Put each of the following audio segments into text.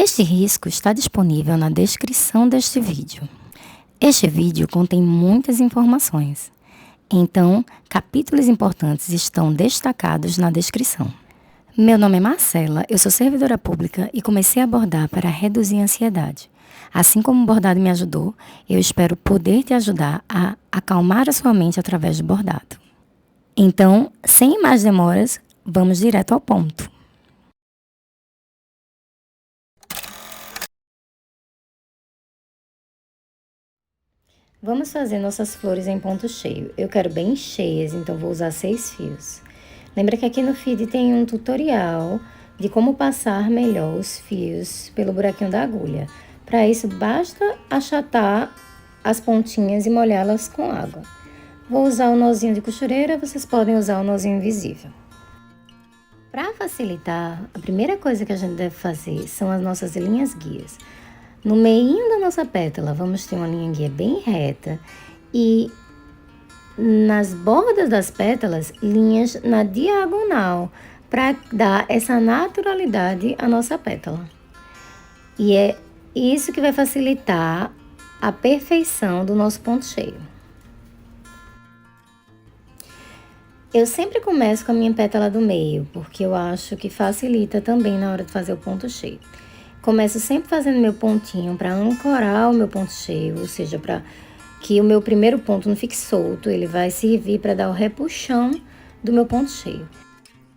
Este risco está disponível na descrição deste vídeo. Este vídeo contém muitas informações, então capítulos importantes estão destacados na descrição. Meu nome é Marcela, eu sou servidora pública e comecei a bordar para reduzir a ansiedade. Assim como o bordado me ajudou, eu espero poder te ajudar a acalmar a sua mente através do bordado. Então, sem mais demoras, vamos direto ao ponto. Vamos fazer nossas flores em ponto cheio. Eu quero bem cheias, então vou usar 6 fios. Lembra que aqui no feed tem um tutorial de como passar melhor os fios pelo buraquinho da agulha. Para isso, basta achatar as pontinhas e molhá-las com água. Vou usar o nozinho de costureira, vocês podem usar o nozinho invisível. Para facilitar, a primeira coisa que a gente deve fazer são as nossas linhas guias. No meinho da nossa pétala, vamos ter uma linha guia bem reta e nas bordas das pétalas, linhas na diagonal, para dar essa naturalidade à nossa pétala. E é isso que vai facilitar a perfeição do nosso ponto cheio. Eu sempre começo com a minha pétala do meio, porque eu acho que facilita também na hora de fazer o ponto cheio. Começo sempre fazendo meu pontinho para ancorar o meu ponto cheio, ou seja, para que o meu primeiro ponto não fique solto, ele vai servir para dar o repuxão do meu ponto cheio.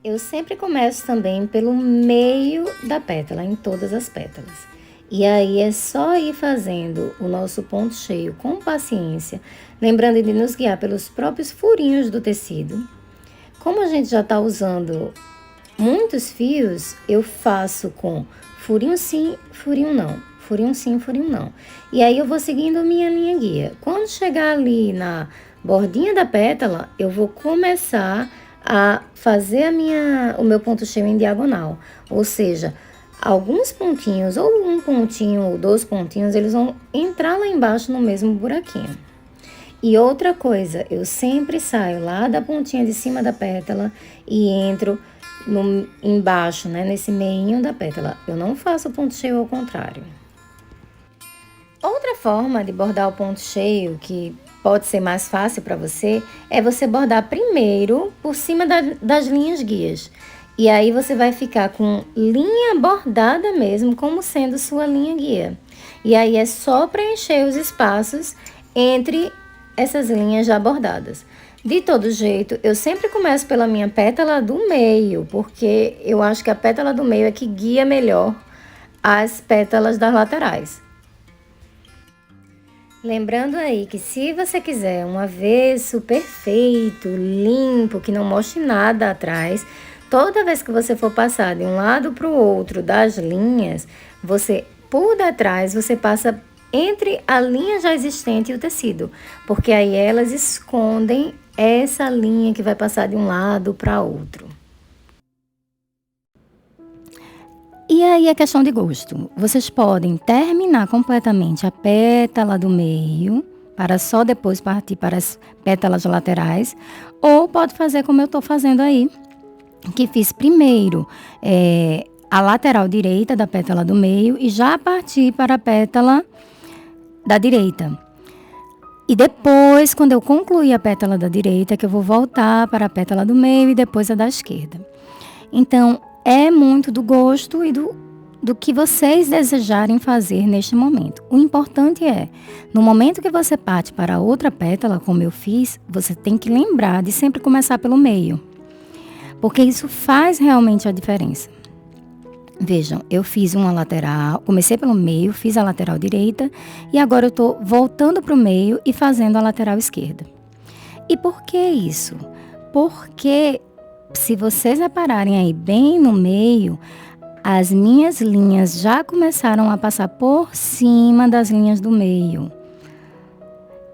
Eu sempre começo também pelo meio da pétala, em todas as pétalas. E aí é só ir fazendo o nosso ponto cheio com paciência, lembrando de nos guiar pelos próprios furinhos do tecido. Como a gente já está usando muitos fios, eu faço com furinho sim, furinho não. Furinho sim, furinho não. E aí eu vou seguindo minha linha guia. Quando chegar ali na bordinha da pétala, eu vou começar a fazer o meu ponto cheio em diagonal. Ou seja, alguns pontinhos, ou um pontinho ou 2 pontinhos, eles vão entrar lá embaixo no mesmo buraquinho. E outra coisa, eu sempre saio lá da pontinha de cima da pétala e entro embaixo, né, nesse meinho da pétala. Eu não faço o ponto cheio ao contrário. Outra forma de bordar o ponto cheio, que pode ser mais fácil para você, é você bordar primeiro por cima das linhas guias. E aí você vai ficar com linha bordada mesmo, como sendo sua linha guia. E aí é só preencher os espaços entre essas linhas já bordadas. De todo jeito, eu sempre começo pela minha pétala do meio, porque eu acho que a pétala do meio é que guia melhor as pétalas das laterais. Lembrando aí que se você quiser um avesso perfeito, limpo, que não mostre nada atrás, toda vez que você for passar de um lado para o outro das linhas, você, por detrás, você passa entre a linha já existente e o tecido, porque aí elas escondem essa linha que vai passar de um lado para outro. E aí é questão de gosto. Vocês podem terminar completamente a pétala do meio, para só depois partir para as pétalas laterais, ou pode fazer como eu estou fazendo aí, que fiz primeiro a lateral direita da pétala do meio e já partir para a pétala da direita. E depois, quando eu concluir a pétala da direita, que eu vou voltar para a pétala do meio e depois a da esquerda. Então, é muito do gosto e do que vocês desejarem fazer neste momento. O importante é, no momento que você parte para outra pétala, como eu fiz, você tem que lembrar de sempre começar pelo meio, porque isso faz realmente a diferença. Vejam, eu fiz uma lateral, comecei pelo meio, fiz a lateral direita e agora eu estou voltando para o meio e fazendo a lateral esquerda. E por que isso? Porque se vocês repararem aí bem no meio, as minhas linhas já começaram a passar por cima das linhas do meio.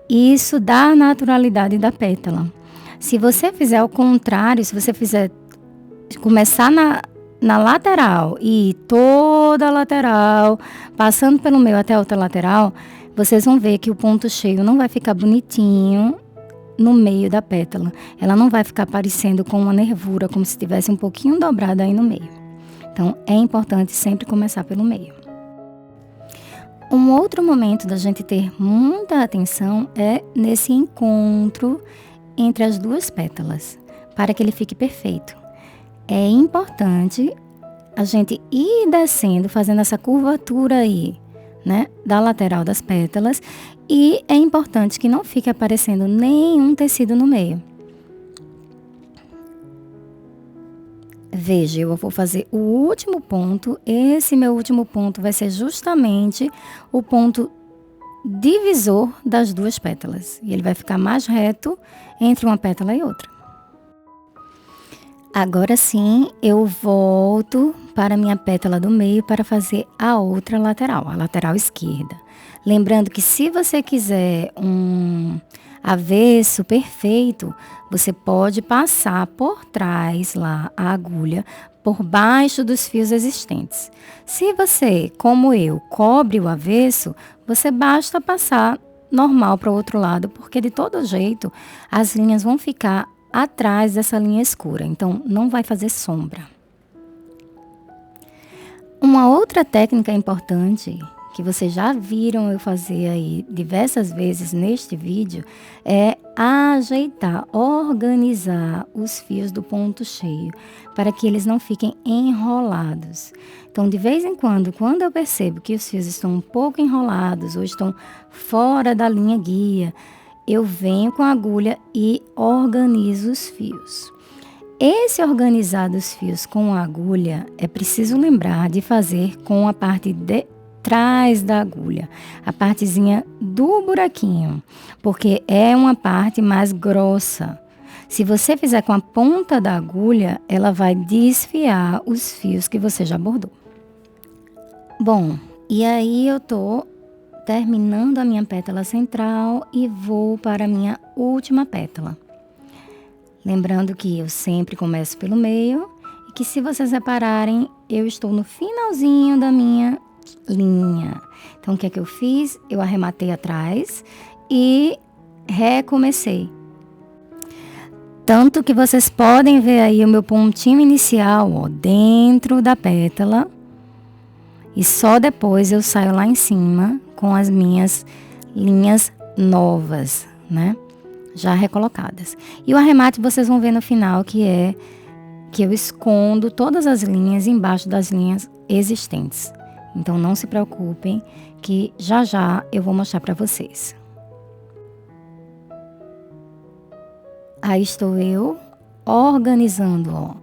Isso dá a naturalidade da pétala. Se você fizer ao contrário, se você fizer começar na lateral e toda a lateral, passando pelo meio até a outra lateral, vocês vão ver que o ponto cheio não vai ficar bonitinho no meio da pétala. Ela não vai ficar parecendo com uma nervura, como se tivesse um pouquinho dobrada aí no meio. Então, é importante sempre começar pelo meio. Um outro momento da gente ter muita atenção é nesse encontro entre as duas pétalas, para que ele fique perfeito. É importante a gente ir descendo, fazendo essa curvatura aí, né, da lateral das pétalas, e é importante que não fique aparecendo nenhum tecido no meio. Veja, eu vou fazer o último ponto. Esse meu último ponto vai ser justamente o ponto divisor das duas pétalas. E ele vai ficar mais reto entre uma pétala e outra. Agora sim, eu volto para a minha pétala do meio para fazer a outra lateral, a lateral esquerda. Lembrando que se você quiser um avesso perfeito, você pode passar por trás lá a agulha por baixo dos fios existentes. Se você, como eu, cobre o avesso, você basta passar normal para o outro lado, porque de todo jeito as linhas vão ficar atrás dessa linha escura, então não vai fazer sombra. Uma outra técnica importante que vocês já viram eu fazer aí diversas vezes neste vídeo é ajeitar, organizar os fios do ponto cheio para que eles não fiquem enrolados. Então, de vez em quando eu percebo que os fios estão um pouco enrolados ou estão fora da linha guia, eu venho com a agulha e organizo os fios. Esse organizar dos fios com a agulha é preciso lembrar de fazer com a parte de trás da agulha, a partezinha do buraquinho, porque é uma parte mais grossa. Se você fizer com a ponta da agulha, ela vai desfiar os fios que você já bordou. Bom, e aí eu tô terminando a minha pétala central e vou para a minha última pétala. Lembrando que eu sempre começo pelo meio e que, se vocês repararem, eu estou no finalzinho da minha linha. Então, o que é que eu fiz? Eu arrematei atrás e recomecei. Tanto que vocês podem ver aí o meu pontinho inicial, ó, dentro da pétala. E só depois eu saio lá em cima com as minhas linhas novas, né? Já recolocadas. E o arremate vocês vão ver no final, que é que eu escondo todas as linhas embaixo das linhas existentes. Então não se preocupem que já já eu vou mostrar para vocês. Aí estou eu organizando, ó,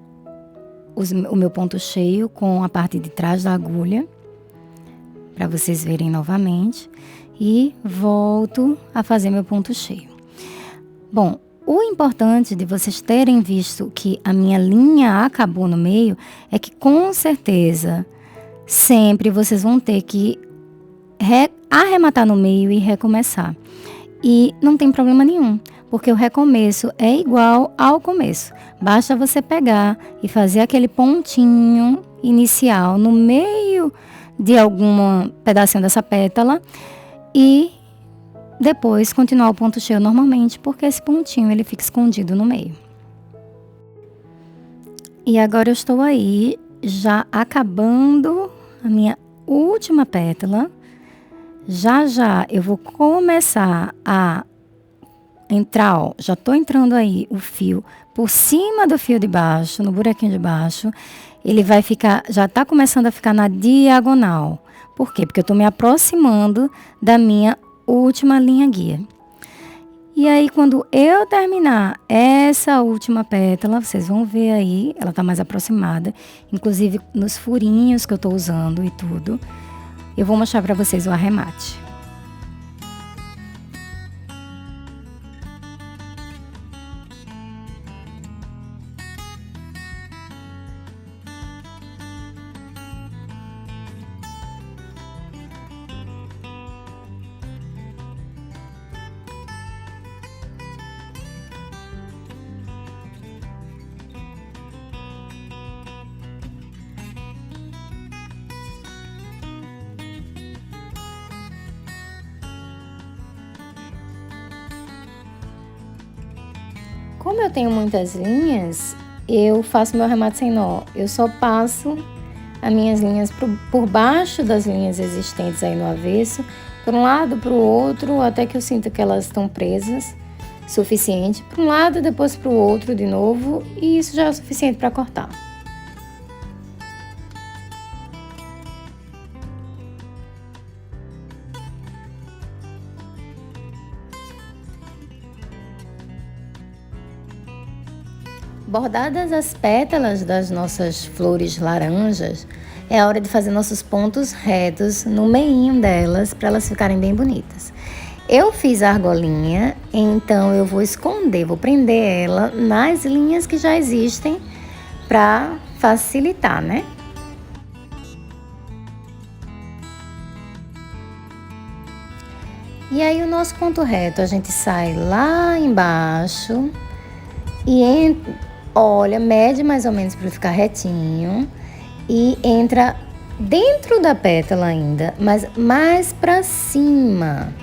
o meu ponto cheio com a parte de trás da agulha, para vocês verem novamente, e volto a fazer meu ponto cheio. Bom, o importante de vocês terem visto que a minha linha acabou no meio é que, com certeza, sempre vocês vão ter que arrematar no meio e recomeçar. E não tem problema nenhum, porque o recomeço é igual ao começo. Basta você pegar e fazer aquele pontinho inicial no meio de algum pedacinho dessa pétala e depois continuar o ponto cheio normalmente, porque esse pontinho ele fica escondido no meio. E agora eu estou aí já acabando a minha última pétala. Já já eu vou começar a entrar, ó, já tô entrando aí o fio por cima do fio de baixo, no buraquinho de baixo. Ele vai ficar, já tá começando a ficar na diagonal. Por quê? Porque eu tô me aproximando da minha última linha guia. E aí, quando eu terminar essa última pétala, vocês vão ver aí, ela tá mais aproximada, inclusive nos furinhos que eu tô usando e tudo. Eu vou mostrar para vocês o arremate. Como eu tenho muitas linhas, eu faço meu arremate sem nó. Eu só passo as minhas linhas por baixo das linhas existentes aí no avesso, por um lado, para o outro, até que eu sinta que elas estão presas, suficiente. Para um lado, depois para o outro de novo, e isso já é o suficiente para cortar. Bordadas as pétalas das nossas flores laranjas, é a hora de fazer nossos pontos retos no meinho delas, para elas ficarem bem bonitas. Eu fiz a argolinha, então eu vou esconder, vou prender ela nas linhas que já existem para facilitar, né? E aí o nosso ponto reto, a gente sai lá embaixo e olha, mede mais ou menos para ele ficar retinho e entra dentro da pétala ainda, mas mais para cima.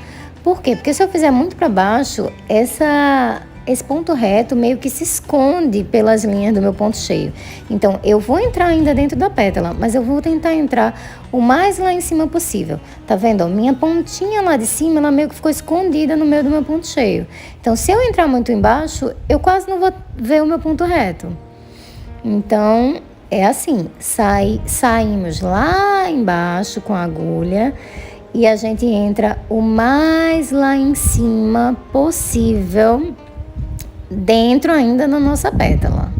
Por quê? Porque se eu fizer muito para baixo, esse ponto reto meio que se esconde pelas linhas do meu ponto cheio. Então, eu vou entrar ainda dentro da pétala, mas eu vou tentar entrar o mais lá em cima possível. Tá vendo? Minha pontinha lá de cima, ela meio que ficou escondida no meio do meu ponto cheio. Então, se eu entrar muito embaixo, eu quase não vou ver o meu ponto reto. Então, é assim, saímos lá embaixo com a agulha e a gente entra o mais lá em cima possível, dentro ainda da nossa pétala.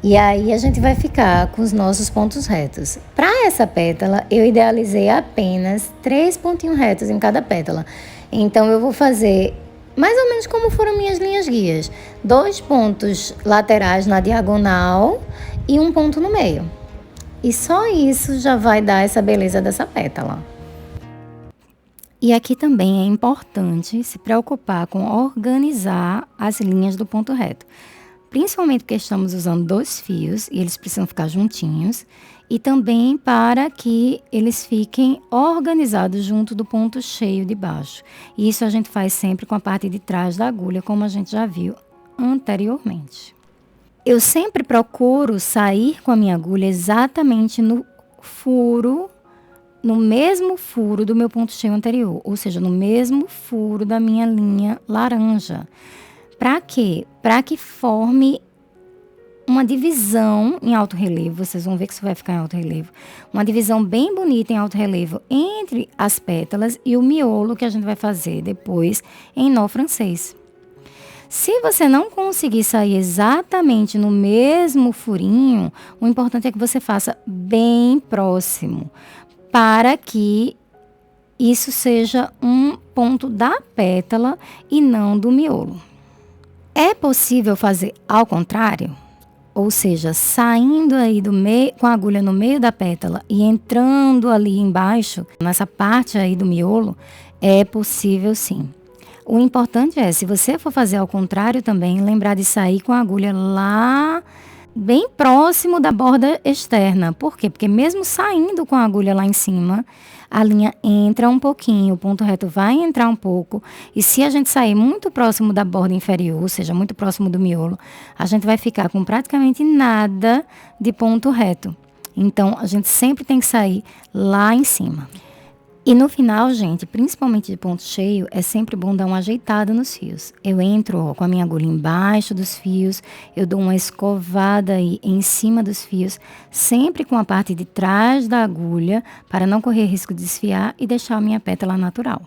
E aí a gente vai ficar com os nossos pontos retos. Para essa pétala, eu idealizei apenas 3 pontinhos retos em cada pétala. Então eu vou fazer mais ou menos como foram minhas linhas guias. 2 pontos laterais na diagonal e 1 ponto no meio. E só isso já vai dar essa beleza dessa pétala. E aqui também é importante se preocupar com organizar as linhas do ponto reto. Principalmente porque estamos usando 2 fios e eles precisam ficar juntinhos. E também para que eles fiquem organizados junto do ponto cheio de baixo. E isso a gente faz sempre com a parte de trás da agulha, como a gente já viu anteriormente. Eu sempre procuro sair com a minha agulha exatamente no mesmo furo do meu ponto cheio anterior, ou seja, no mesmo furo da minha linha laranja. Para quê? Para que forme uma divisão em alto relevo, vocês vão ver que isso vai ficar em alto relevo, uma divisão bem bonita em alto relevo entre as pétalas e o miolo que a gente vai fazer depois em nó francês. Se você não conseguir sair exatamente no mesmo furinho, o importante é que você faça bem próximo, para que isso seja um ponto da pétala e não do miolo. É possível fazer ao contrário? Ou seja, saindo aí do meio, com a agulha no meio da pétala e entrando ali embaixo, nessa parte aí do miolo, é possível sim. O importante é, se você for fazer ao contrário também, lembrar de sair com a agulha lá bem próximo da borda externa. Por quê? Porque mesmo saindo com a agulha lá em cima, a linha entra um pouquinho, o ponto reto vai entrar um pouco. E se a gente sair muito próximo da borda inferior, ou seja, muito próximo do miolo, a gente vai ficar com praticamente nada de ponto reto. Então, a gente sempre tem que sair lá em cima. E no final, gente, principalmente de ponto cheio, é sempre bom dar uma ajeitada nos fios. Eu entro com a minha agulha embaixo dos fios, eu dou uma escovada aí em cima dos fios, sempre com a parte de trás da agulha, para não correr risco de desfiar e deixar a minha pétala natural.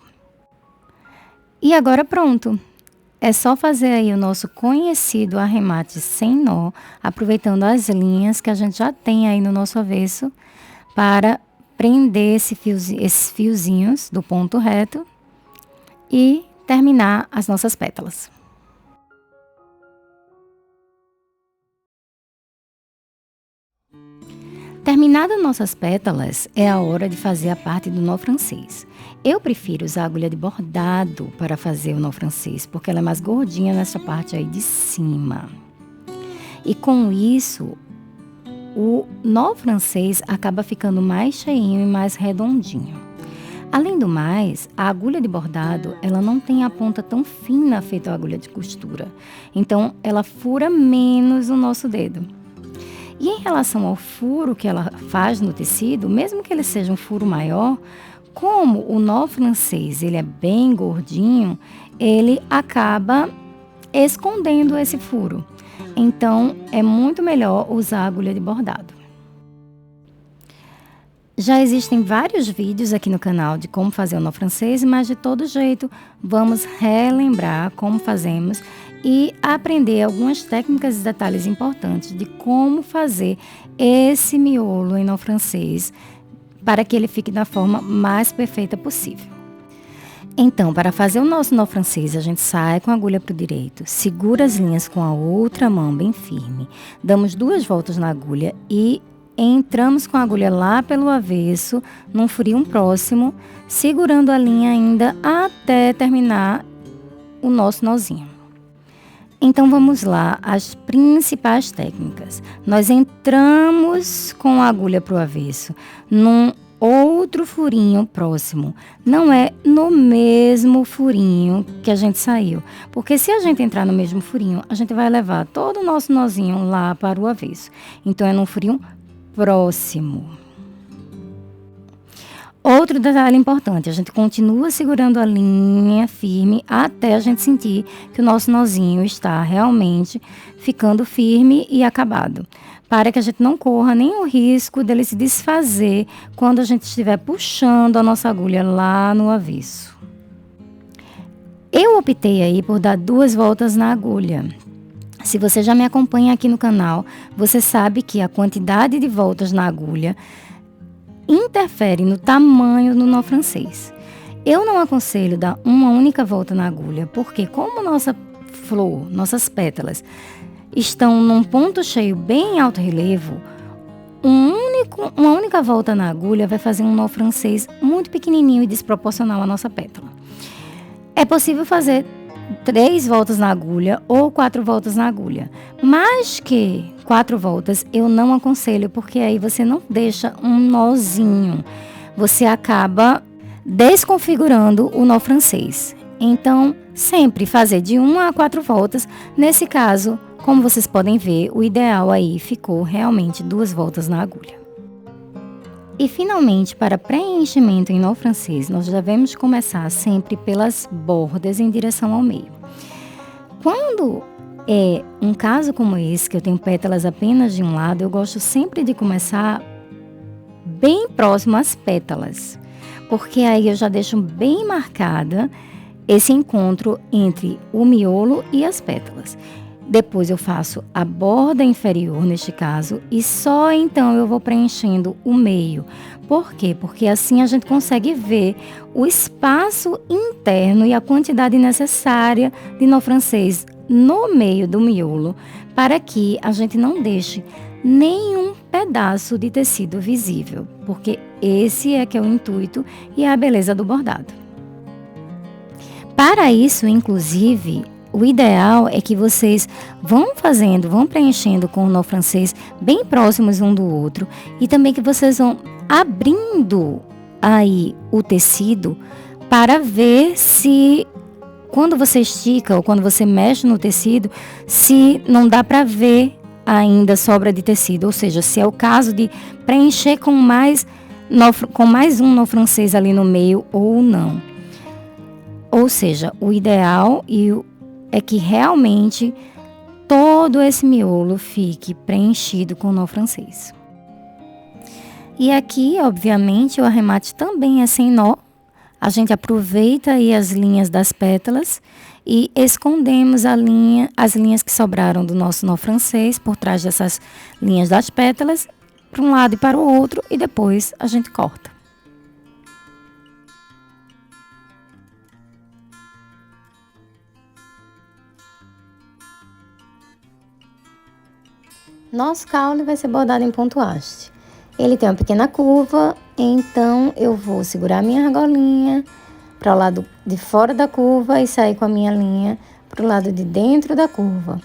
E agora pronto! É só fazer aí o nosso conhecido arremate sem nó, aproveitando as linhas que a gente já tem aí no nosso avesso, para prender esses fiozinhos do ponto reto e terminar as nossas pétalas. Terminadas nossas pétalas, é a hora de fazer a parte do nó francês. Eu prefiro usar a agulha de bordado para fazer o nó francês, porque ela é mais gordinha nessa parte aí de cima. E com isso, o nó francês acaba ficando mais cheinho e mais redondinho. Além do mais, a agulha de bordado, ela não tem a ponta tão fina feita a agulha de costura. Então, ela fura menos o nosso dedo. E em relação ao furo que ela faz no tecido, mesmo que ele seja um furo maior, como o nó francês ele é bem gordinho, ele acaba escondendo esse furo. Então, é muito melhor usar agulha de bordado. Já existem vários vídeos aqui no canal de como fazer o nó francês, mas de todo jeito vamos relembrar como fazemos e aprender algumas técnicas e detalhes importantes de como fazer esse miolo em nó francês para que ele fique da forma mais perfeita possível. Então, para fazer o nosso nó francês, a gente sai com a agulha para o direito, segura as linhas com a outra mão bem firme, damos 2 voltas na agulha e entramos com a agulha lá pelo avesso, num furinho próximo, segurando a linha ainda até terminar o nosso nozinho. Então vamos lá, as principais técnicas. Nós entramos com a agulha para o avesso, num outro furinho próximo. Não é no mesmo furinho que a gente saiu, porque se a gente entrar no mesmo furinho, a gente vai levar todo o nosso nozinho lá para o avesso. Então é num furinho próximo. Outro detalhe importante, a gente continua segurando a linha firme até a gente sentir que o nosso nozinho está realmente ficando firme e acabado, para que a gente não corra nem o risco dele se desfazer quando a gente estiver puxando a nossa agulha lá no avesso. Eu optei aí por dar 2 voltas na agulha. Se você já me acompanha aqui no canal, você sabe que a quantidade de voltas na agulha interfere no tamanho do nó francês. Eu não aconselho dar uma única volta na agulha, porque como nossa flor, nossas pétalas, estão num ponto cheio bem em alto relevo, uma única volta na agulha vai fazer um nó francês muito pequenininho e desproporcional à nossa pétala. É possível fazer 3 voltas na agulha ou 4 voltas na agulha. Mais que 4 voltas eu não aconselho, porque aí você não deixa um nozinho. Você acaba desconfigurando o nó francês. Então, sempre fazer de 1 a 4 voltas. Nesse caso, como vocês podem ver, o ideal aí ficou realmente 2 voltas na agulha. E finalmente, para preenchimento em nó francês, nós devemos começar sempre pelas bordas em direção ao meio. Quando é um caso como esse, que eu tenho pétalas apenas de um lado, eu gosto sempre de começar bem próximo às pétalas, porque aí eu já deixo bem marcada esse encontro entre o miolo e as pétalas. Depois eu faço a borda inferior, neste caso, e só então eu vou preenchendo o meio. Por quê? Porque assim a gente consegue ver o espaço interno e a quantidade necessária de nó francês no meio do miolo, para que a gente não deixe nenhum pedaço de tecido visível, porque esse é que é o intuito e a beleza do bordado. Para isso, inclusive, o ideal é que vocês vão preenchendo com o nó francês bem próximos um do outro e também que vocês vão abrindo aí o tecido para ver se quando você estica ou quando você mexe no tecido, se não dá para ver ainda sobra de tecido, ou seja, se é o caso de preencher com mais um nó francês ali no meio ou não. Ou seja, o ideal é que realmente todo esse miolo fique preenchido com nó francês. E aqui, obviamente, o arremate também é sem nó. A gente aproveita aí as linhas das pétalas e escondemos as linhas que sobraram do nosso nó francês por trás dessas linhas das pétalas, para um lado e para o outro, e depois a gente corta. Nosso caule vai ser bordado em ponto haste. Ele tem uma pequena curva, então eu vou segurar a minha argolinha para o lado de fora da curva e sair com a minha linha para o lado de dentro da curva.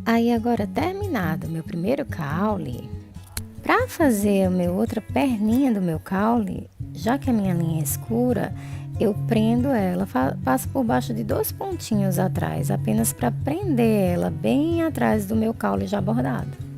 Aí agora terminado meu primeiro caule, para fazer a minha outra perninha do meu caule, já que a minha linha é escura, eu prendo ela, passo por baixo de 2 pontinhos atrás, apenas para prender ela bem atrás do meu caule já bordado.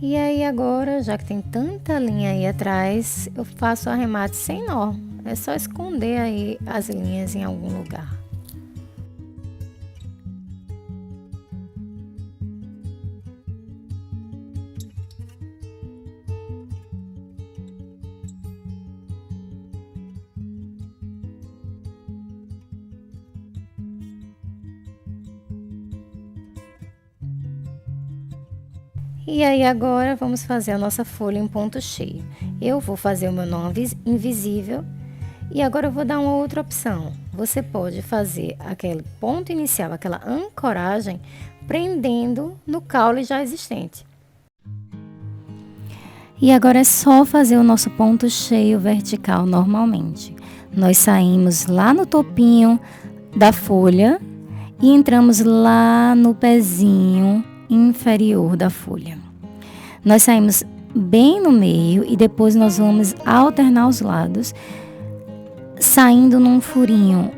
E aí agora, já que tem tanta linha aí atrás, eu faço o arremate sem nó. É só esconder aí as linhas em algum lugar. E aí agora vamos fazer a nossa folha em ponto cheio. Eu vou fazer o meu nó invisível e agora eu vou dar uma outra opção. Você pode fazer aquele ponto inicial, aquela ancoragem, prendendo no caule já existente. E agora é só fazer o nosso ponto cheio vertical normalmente. Nós saímos lá no topinho da folha e entramos lá no pezinho inferior da folha. Nós saímos bem no meio e depois nós vamos alternar os lados, saindo num furinho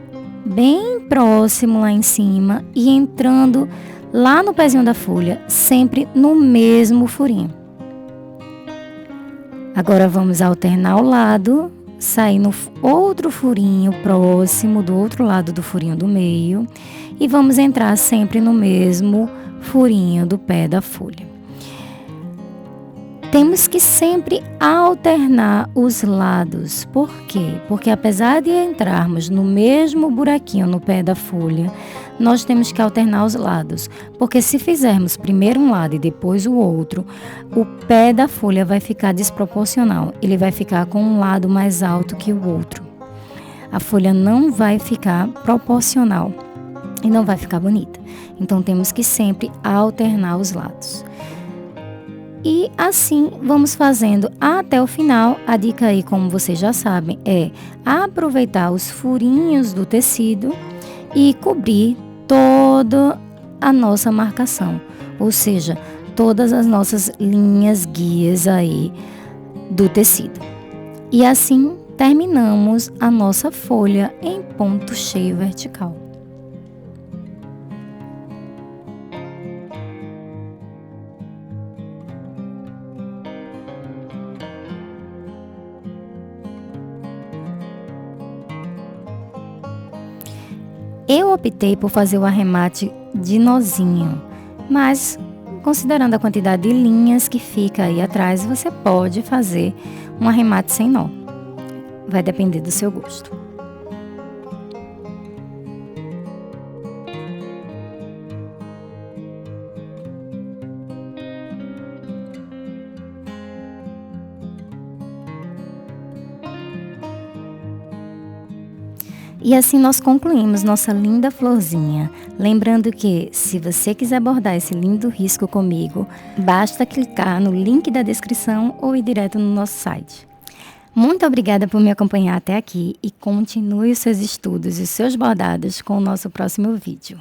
bem próximo lá em cima e entrando lá no pezinho da folha, sempre no mesmo furinho. Agora vamos alternar o lado, sair no outro furinho próximo do outro lado do furinho do meio e vamos entrar sempre no mesmo furinho do pé da folha. Temos que sempre alternar os lados. Por quê? Porque apesar de entrarmos no mesmo buraquinho no pé da folha, nós temos que alternar os lados. Porque se fizermos primeiro um lado e depois o outro, o pé da folha vai ficar desproporcional. Ele vai ficar com um lado mais alto que o outro. A folha não vai ficar proporcional e não vai ficar bonita. Então temos que sempre alternar os lados. E assim vamos fazendo até o final. A dica aí, como vocês já sabem, é aproveitar os furinhos do tecido e cobrir toda a nossa marcação, ou seja, todas as nossas linhas guias aí do tecido. E assim terminamos a nossa folha em ponto cheio vertical. Eu optei por fazer o arremate de nozinho, mas considerando a quantidade de linhas que fica aí atrás, você pode fazer um arremate sem nó. Vai depender do seu gosto. E assim nós concluímos nossa linda florzinha. Lembrando que, se você quiser bordar esse lindo risco comigo, basta clicar no link da descrição ou ir direto no nosso site. Muito obrigada por me acompanhar até aqui e continue os seus estudos e os seus bordados com o nosso próximo vídeo.